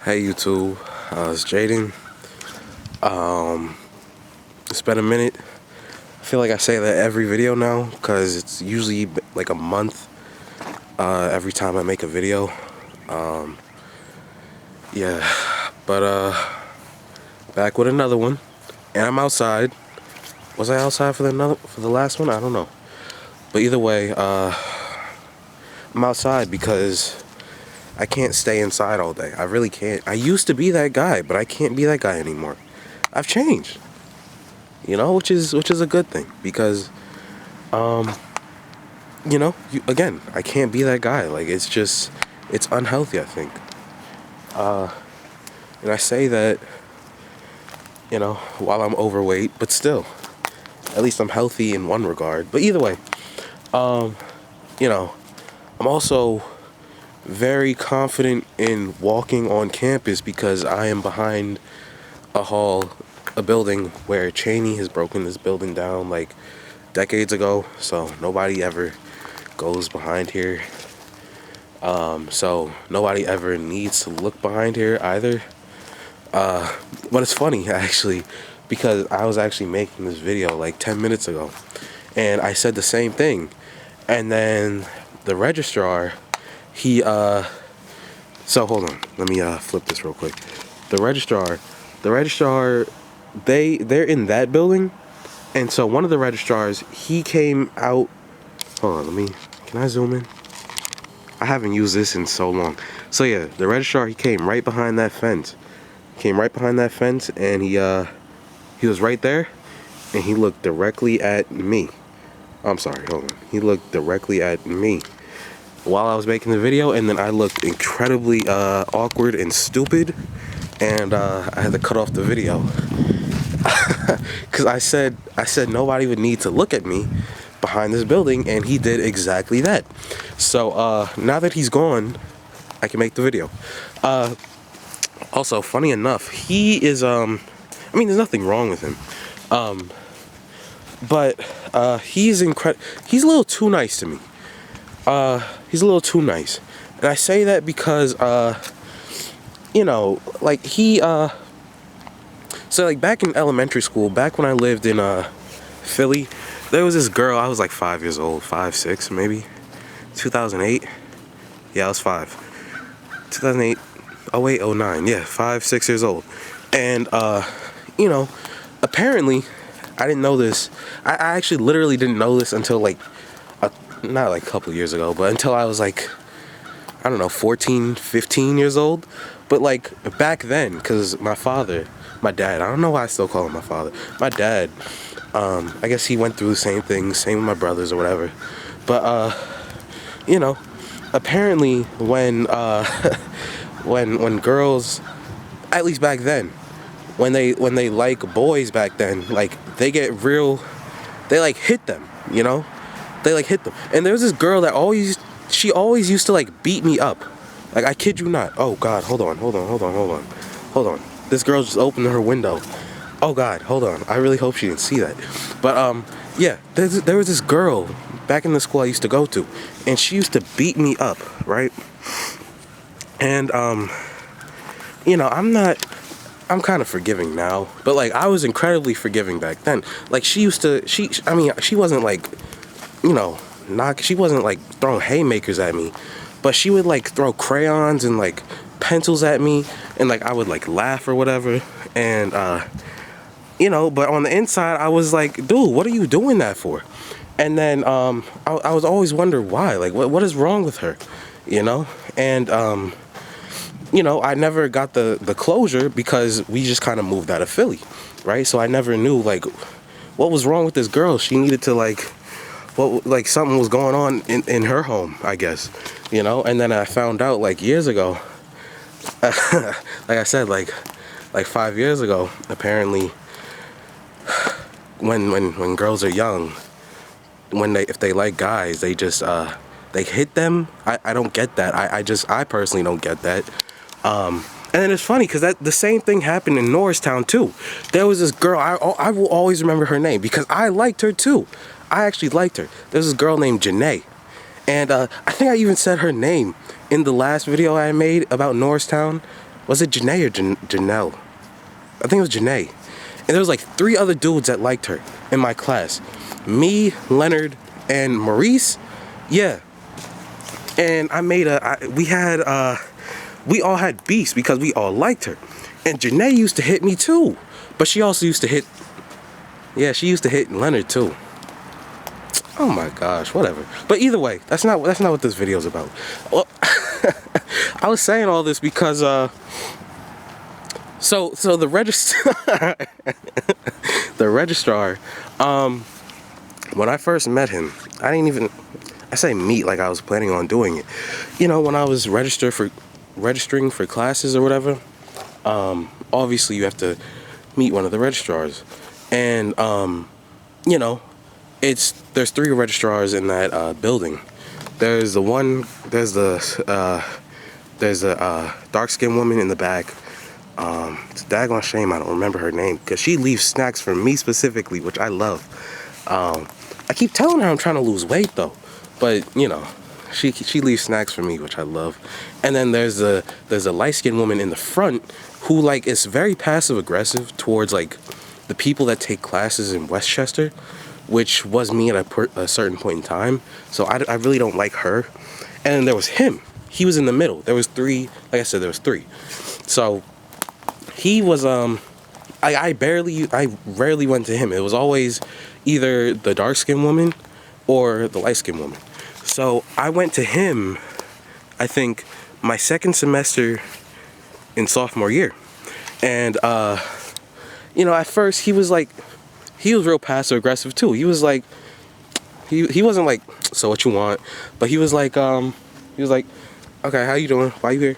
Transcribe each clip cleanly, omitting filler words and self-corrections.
Hey YouTube, it's Jaden. It's been a minute. I feel like I say that every video now because it's usually like a month every time I make a video. Yeah, but back with another one, and I'm outside. Was I outside for the last one? I don't know. But either way, I'm outside because I can't stay inside all day. I really can't. I used to be that guy, but I can't be that guy anymore. I've changed, which is a good thing because, again, I can't be that guy. Like it's unhealthy. I think, and I say that, while I'm overweight, but still, at least I'm healthy in one regard. But either way, I'm also very confident in walking on campus because I am behind a building where Cheyney has broken this building down like decades ago, so nobody ever goes behind here. So nobody ever needs to look behind here either. But it's funny actually because I was actually making this video like 10 minutes ago and I said the same thing, and then the registrar, so hold on, let me flip this real quick. The registrar, they're in that building, and so one of the registrars, he came out. Hold on, can I zoom in? I haven't used this in so long. So yeah, the registrar, he came right behind that fence. And he was right there, and he looked directly at me. I'm sorry, hold on. He looked directly at me while I was making the video, and then I looked incredibly awkward and stupid, and I had to cut off the video because I said nobody would need to look at me behind this building, and he did exactly that. So now that he's gone, I can make the video. Also, funny enough, he is there's nothing wrong with him, but he's a little too nice to me. He's a little too nice. And I say that because, so like back in elementary school, back when I lived in, Philly, there was this girl, I was like 5 years old, 5, 6, maybe, 2008, yeah, I was 5, 2008, 08, 09, yeah, 5, 6 years old, and, apparently, I didn't know this, I actually literally didn't know this until like, not like a couple years ago, but until I was like, I don't know, 14, 15 years old. But like back then, because my dad, I don't know why I still call him my father. My dad, I guess he went through the same thing, same with my brothers or whatever. But, apparently when, when girls, at least back then, when they like boys back then, like they like hit them, They like hit them. And there was this girl that she always used to like beat me up. Like, I kid you not. Oh God, hold on. This girl just opened her window. Oh God, hold on. I really hope she didn't see that. But yeah, there was this girl back in the school I used to go to, and she used to beat me up, right? And I'm kind of forgiving now, but like I was incredibly forgiving back then. Like she wasn't like, she wasn't like throwing haymakers at me, but she would like throw crayons and like pencils at me, and like I would like laugh or whatever, and but on the inside I was like, dude, what are you doing that for? And then I was always wondering why, like what is wrong with her, and I never got the closure because we just kind of moved out of Philly, right? So I never knew like what was wrong with this girl. She needed to like something was going on in her home, I guess, and then I found out like years ago, like I said, like 5 years ago, apparently, when girls are young, if they like guys, they just they hit them. I don't get that. I personally don't get that. And then it's funny because the same thing happened in Norristown too. There was this girl, I will always remember her name because I liked her too. I actually liked her. There's this girl named Cheyney, and I think I even said her name in the last video I made about Norristown. Was it Janae or Janelle? I think it was Janae. And there was like 3 other dudes that liked her in my class. Me, Leonard, and Maurice. Yeah. And we all had beefs because we all liked her. And Janae used to hit me too. But she also used to hit, she used to hit Leonard too. Oh my gosh, whatever. But either way, that's not what this video is about. Well, I was saying all this because so the the registrar, when I first met him, I say meet like I was planning on doing it. You know, when I was registering for classes or whatever, obviously you have to meet one of the registrars. And you know, there's 3 registrars in that building. There's the dark-skinned woman in the back. It's a daggone shame I don't remember her name, because she leaves snacks for me specifically, which I love. I keep telling her I'm trying to lose weight though, but you know, she leaves snacks for me, which I love. And then there's a light-skinned woman in the front who like is very passive aggressive towards like the people that take classes in Westchester, which was me at a certain point in time. So I really don't like her. And then there was him. He was in the middle. There was 3. Like I said, there was 3. So he was I rarely went to him. It was always either the dark-skinned woman or the light-skinned woman. So I went to him, I think, my second semester in sophomore year. And you know, at first he was real passive aggressive too. He was like, he wasn't like, so what you want? But he was like, okay, how you doing? Why you here?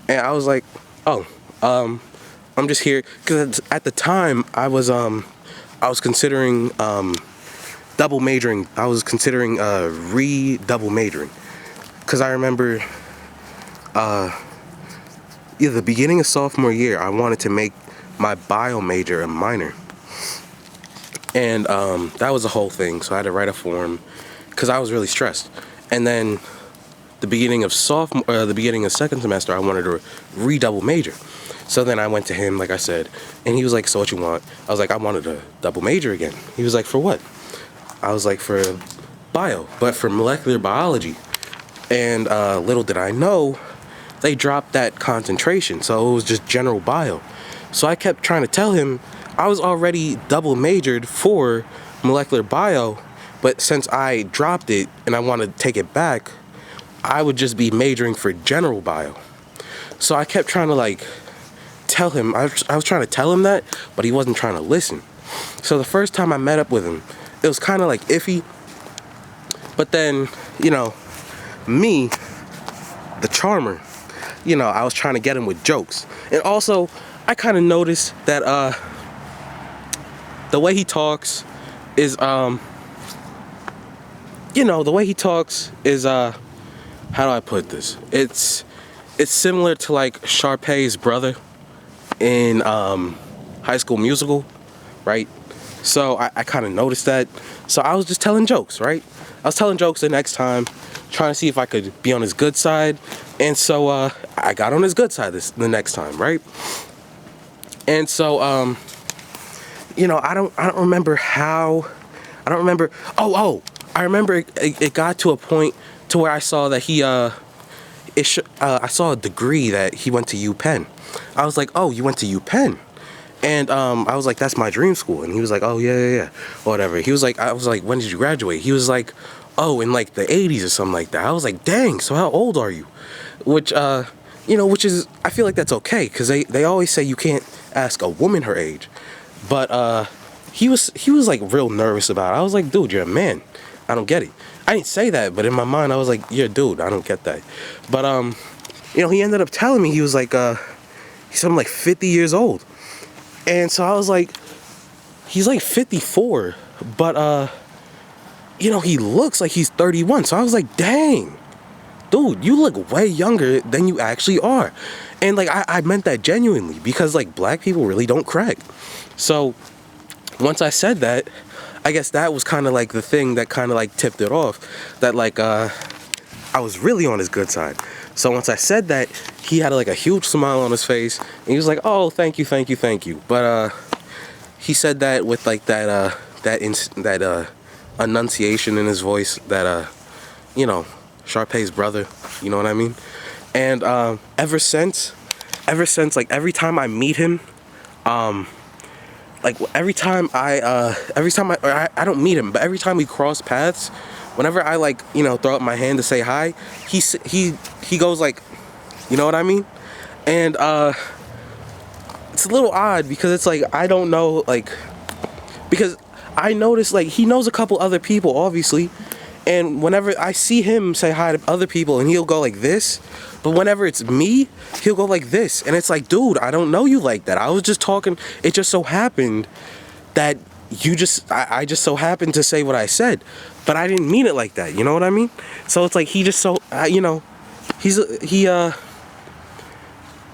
And I was like, oh, I'm just here because at the time I was considering double majoring. I was considering double majoring, because I remember the beginning of sophomore year I wanted to make my bio major a minor. And that was the whole thing. So I had to write a form because I was really stressed. And then the beginning of second semester, I wanted to redouble major. So then I went to him, like I said, and he was like, so what you want? I was like, I wanted to double major again. He was like, for what? I was like, for bio, but for molecular biology. And little did I know, they dropped that concentration. So it was just general bio. So I kept trying to tell him I was already double majored for molecular bio, but since I dropped it and I wanted to take it back, I would just be majoring for general bio. So I kept trying to like tell him, I was trying to tell him that, but he wasn't trying to listen. So the first time I met up with him, it was kind of like iffy. But then, you know, me, the charmer, you know, I was trying to get him with jokes. And also, I kind of noticed that the way he talks is, you know, the way he talks is, how do I put this? It's similar to like Sharpay's brother in High School Musical, right? So I kind of noticed that. So I was just telling jokes, right? I was telling jokes the next time, trying to see if I could be on his good side. And so I got on his good side the next time, right? And so you know, I don't remember how. I don't remember. Oh, I remember it got to a point to where I saw that I saw a degree that he went to UPenn. I was like, oh, you went to UPenn? And I was like, that's my dream school. And he was like, oh, yeah, whatever. He was like, I was like, when did you graduate? He was like, oh, in like the 80s or something like that. I was like, dang, so how old are you? Which, you know, which is, I feel like that's okay, because they always say you can't ask a woman her age. But he was like real nervous about it. I was like, dude, you're a man. I don't get it. I didn't say that, but in my mind I was like, you're a dude. I don't get that. But you know, he ended up telling me he was like he's something like 50 years old. And so I was like, he's like 54, but you know, he looks like he's 31. So I was like, dang, dude, you look way younger than you actually are. And like I meant that genuinely, because like black people really don't crack. So once I said that, I guess that was kind of like the thing that kind of like tipped it off, that like I was really on his good side. So once I said that, he had like a huge smile on his face, and he was like, "Oh, thank you, thank you, thank you." But he said that with like that enunciation in his voice that you know, Sharpay's brother, you know what I mean? And ever since, like every time I meet him, like I don't meet him, but every time we cross paths, whenever I like, you know, throw up my hand to say hi, he goes like, you know what I mean? And it's a little odd because it's like I don't know, like, because I noticed like he knows a couple other people obviously, and whenever I see him say hi to other people and he'll go like this, but whenever it's me, he'll go like this, and it's like, dude, I don't know you like that. I was just talking. It just so happened that I just so happened to say what I said, but I didn't mean it like that. You know what I mean? So it's like he just so you know,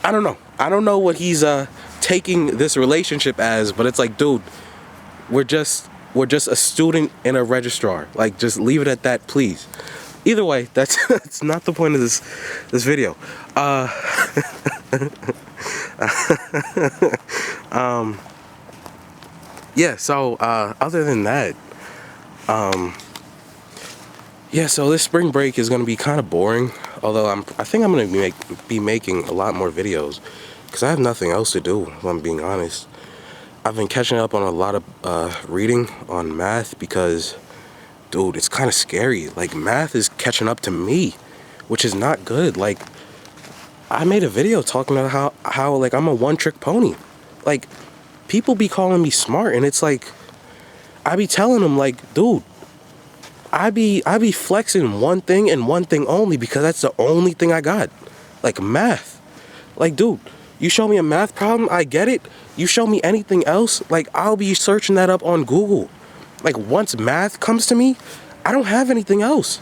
I don't know. I don't know what he's taking this relationship as, but it's like, dude, we're just a student and a registrar. Like, just leave it at that, please. Either way, that's not the point of this video. Yeah. So other than that, yeah. So this spring break is gonna be kind of boring. Although I think I'm gonna be making a lot more videos because I have nothing else to do. If I'm being honest, I've been catching up on a lot of reading on math because, dude, it's kind of scary. Like, math is catching up to me, which is not good. Like, I made a video talking about how like I'm a one-trick pony. Like, people be calling me smart, and it's like I be telling them like, dude, I be flexing one thing and one thing only because that's the only thing I got. Like, math. Like, dude, you show me a math problem, I get it. You show me anything else, like, I'll be searching that up on Google. Like, once math comes to me, I don't have anything else.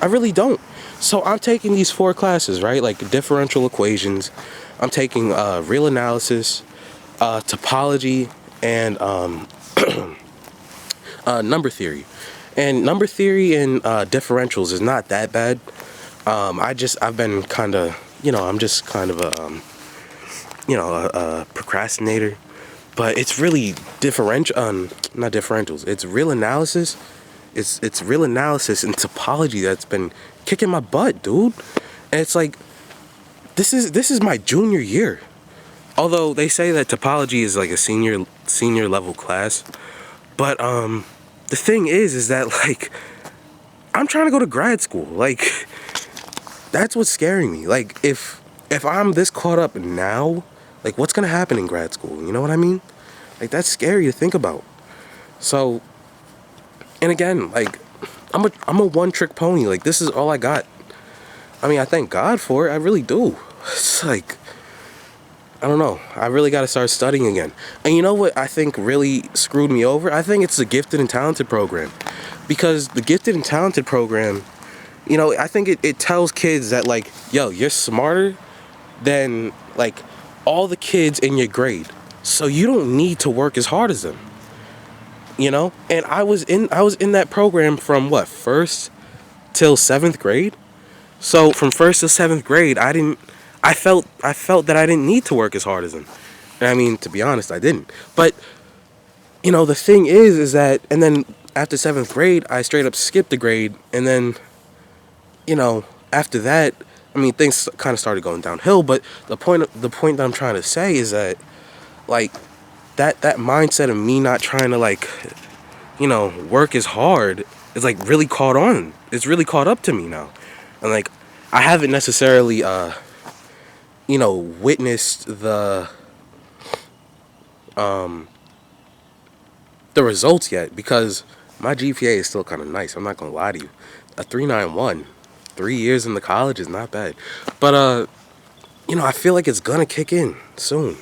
I really don't. So I'm taking these 4 classes, right? Like differential equations. I'm taking real analysis, topology, and number theory. And number theory and differentials is not that bad. I've been kind of, you know, I'm just kind of a, a procrastinator. But it's really not differentials. It's real analysis. It's real analysis and topology that's been kicking my butt, dude. And it's like, this is my junior year. Although they say that topology is like a senior level class, but the thing is that like I'm trying to go to grad school. Like, that's what's scaring me. Like, if I'm this caught up now, like, what's gonna happen in grad school? You know what I mean? Like, that's scary to think about. So, and again, like, I'm a one-trick pony. Like, this is all I got. I mean, I thank God for it. I really do. It's like, I don't know. I really got to start studying again. And you know what I think really screwed me over? I think it's the gifted and talented program. Because the gifted and talented program, you know, I think it tells kids that, like, yo, you're smarter than, like, all the kids in your grade. So you don't need to work as hard as them. You know? And I was in that program from what, 1st till 7th grade? So from 1st to 7th grade, I felt that I didn't need to work as hard as them. And I mean, to be honest, I didn't. But, you know, the thing is that, and then after 7th grade, I straight up skipped a grade. And then, you know, after that, I mean, things kind of started going downhill. But the point that I'm trying to say is that, like, that mindset of me not trying to, like, you know, work as hard is, like, really caught on. It's really caught up to me now. And, like, I haven't necessarily, you know, witnessed the results yet, because my GPA is still kind of nice. I'm not gonna lie to you. A 3.91, 3 years in the college is not bad. But you know, I feel like it's gonna kick in soon.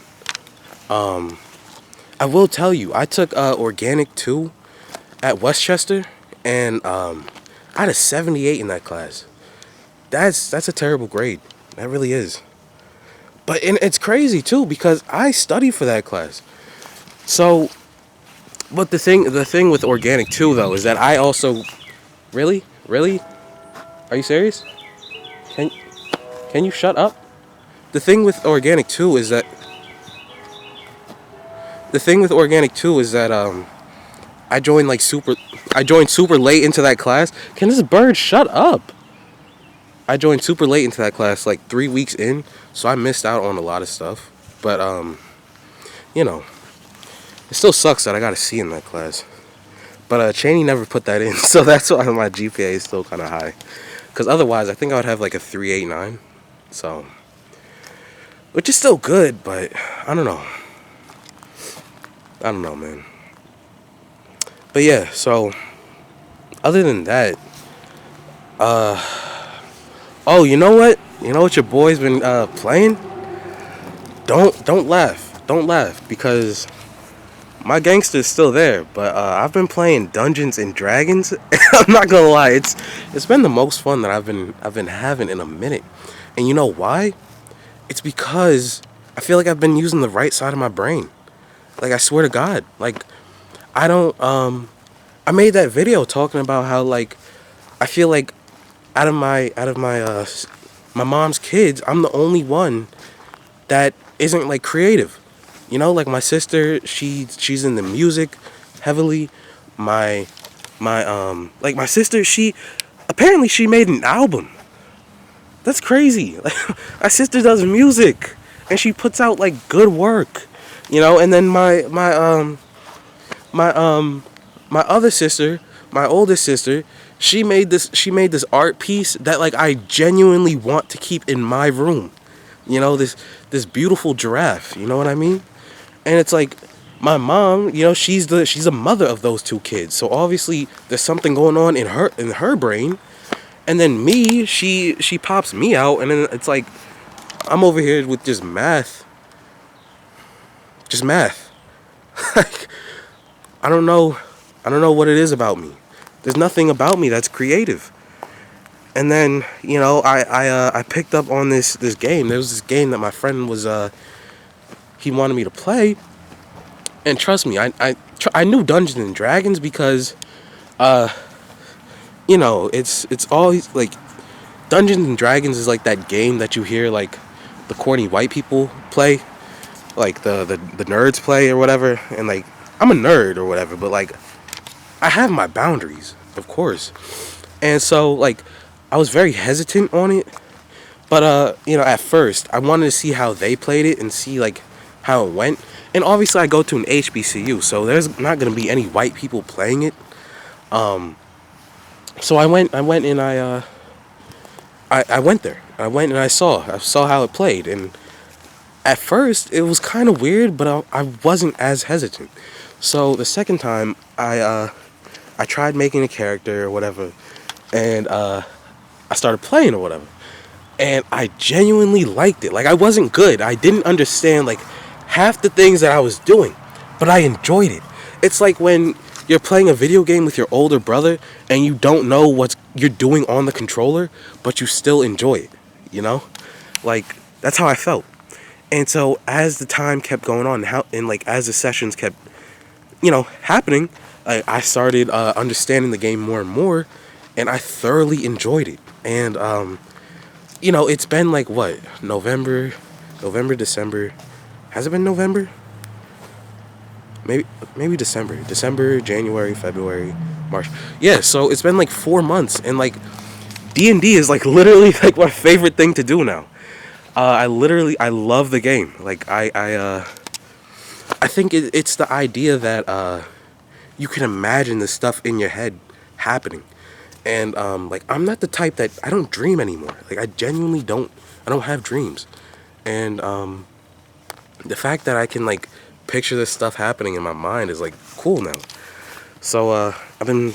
I will tell you, I took organic 2 at Westchester, and I had a 78 in that class. That's a terrible grade. That really is. But and it's crazy too, because I studied for that class. So, but the thing with organic 2 though is that I also, really, are you serious? Can you shut up? The thing with organic 2 is that I joined super late into that class. Can this bird shut up? I joined super late into that class, like 3 weeks in, so I missed out on a lot of stuff. But you know, it still sucks that I got a C in that class. But Cheyney never put that in, so that's why my GPA is still kind of high. Because otherwise, I think I would have like a 3.89. So, which is still good, but I don't know. I don't know, man. But yeah, so other than that, oh, you know what? You know what your boy's been playing? Don't laugh because my gangster is still there, but I've been playing Dungeons and Dragons. I'm not gonna lie, it's been the most fun that I've been having in a minute. And you know why? It's because I feel like I've been using the right side of my brain. Like, I swear to God, like, I don't I made that video talking about how, like, I feel like out of my my mom's kids, I'm the only one that isn't like creative. You know, like my sister, she's in the music heavily. Like my sister, she apparently she made an album. That's crazy. Like, my sister does music and she puts out like good work. You know, and then my other sister, my oldest sister, she made this art piece that like I genuinely want to keep in my room. You know, this beautiful giraffe, you know what I mean? And it's like my mom, you know, she's a mother of those two kids. So obviously there's something going on in her brain. And then me, she pops me out, and then it's like I'm over here with just math. Just math. Like, I don't know what it is about me. There's nothing about me that's creative. And then, you know, I picked up on this game. There was this game that my friend was he wanted me to play. And trust me, I knew Dungeons and Dragons because you know, it's always like Dungeons and Dragons is like that game that you hear like the corny white people play, like the nerds play or whatever. And like, I'm a nerd or whatever, but like I have my boundaries, of course. And so like I was very hesitant on it, but you know, at first I wanted to see how they played it and see like how it went. And obviously I go to an HBCU, so there's not gonna be any white people playing it. So I went and I went there. I went and I saw how it played, and at first it was kind of weird, but I wasn't as hesitant. So the second time I tried making a character or whatever, and I started playing or whatever, and I genuinely liked it. Like, I wasn't good. I didn't understand like half the things that I was doing, but I enjoyed it. It's like when you're playing a video game with your older brother and you don't know what you're doing on the controller, but you still enjoy it, you know? Like, that's how I felt. And so as the time kept going on, and like as the sessions kept, you know, happening, I started understanding the game more and more, and I thoroughly enjoyed it. And you know, it's been like what, November, December. Has it been November? Maybe December, January, February, March. Yeah, so it's been like 4 months, and like D&D is like literally like my favorite thing to do now. I love the game. Like I think it's the idea that you can imagine the stuff in your head happening, and like I'm not the type that I don't dream anymore. Like I genuinely don't. I don't have dreams, and the fact that I can like picture this stuff happening in my mind is like cool now. So I've been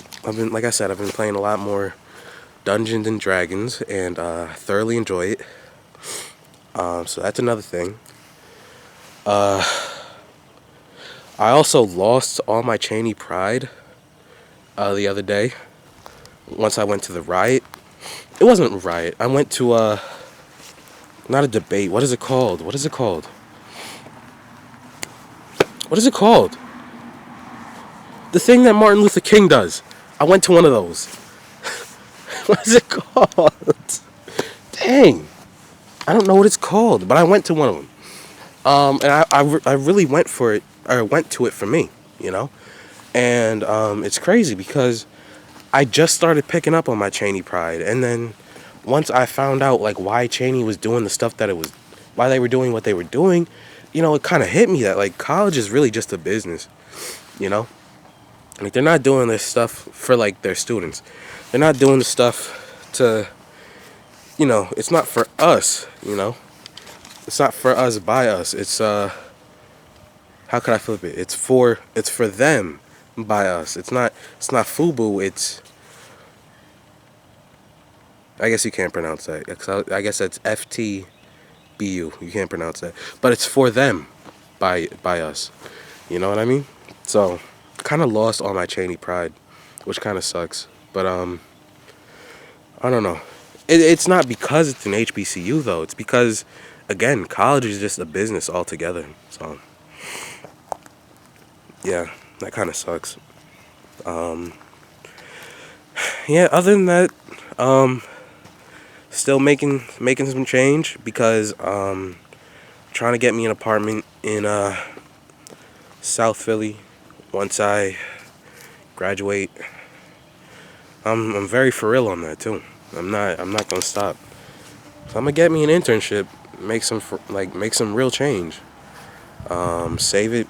like I said, I've been playing a lot more Dungeons and Dragons, and I thoroughly enjoy it. So that's another thing. I also lost all my Cheyney pride the other day. Once I went to the riot. It wasn't a riot. I went to not a debate. What is it called? What is it called? The thing that Martin Luther King does. I went to one of those. What is it called? Dang. I don't know what it's called, but I went to one of them. And I really went for it, or went to it for me, you know? And it's crazy because I just started picking up on my Cheyney pride. And then once I found out, like, why Cheyney was doing the stuff that it was, why they were doing what they were doing, you know, it kind of hit me that, like, college is really just a business, you know? Like, they're not doing this stuff for, like, their students. They're not doing the stuff to, you know, it's not for us, you know? It's not for us by us. It's how could I flip it? It's for them by us. It's not FUBU. It's, I guess you can't pronounce that. I guess that's FTBU. You can't pronounce that. But it's for them by us. You know what I mean? So kind of lost all my Cheyney pride, which kind of sucks. But I don't know. It's not because it's an HBCU though. It's because, again, college is just a business altogether. So yeah, that kind of sucks. Yeah, other than that, still making some change because trying to get me an apartment in South Philly once I graduate. I'm very for real on that too. I'm not gonna stop. So I'm gonna get me an internship, make some real change. Save it.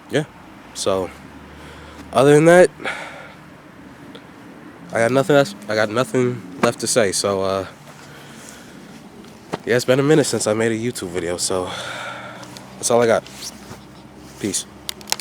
Yeah. So other than that, I got nothing else. I got nothing left to say. So yeah, it's been a minute since I made a YouTube video. So that's all I got. Peace.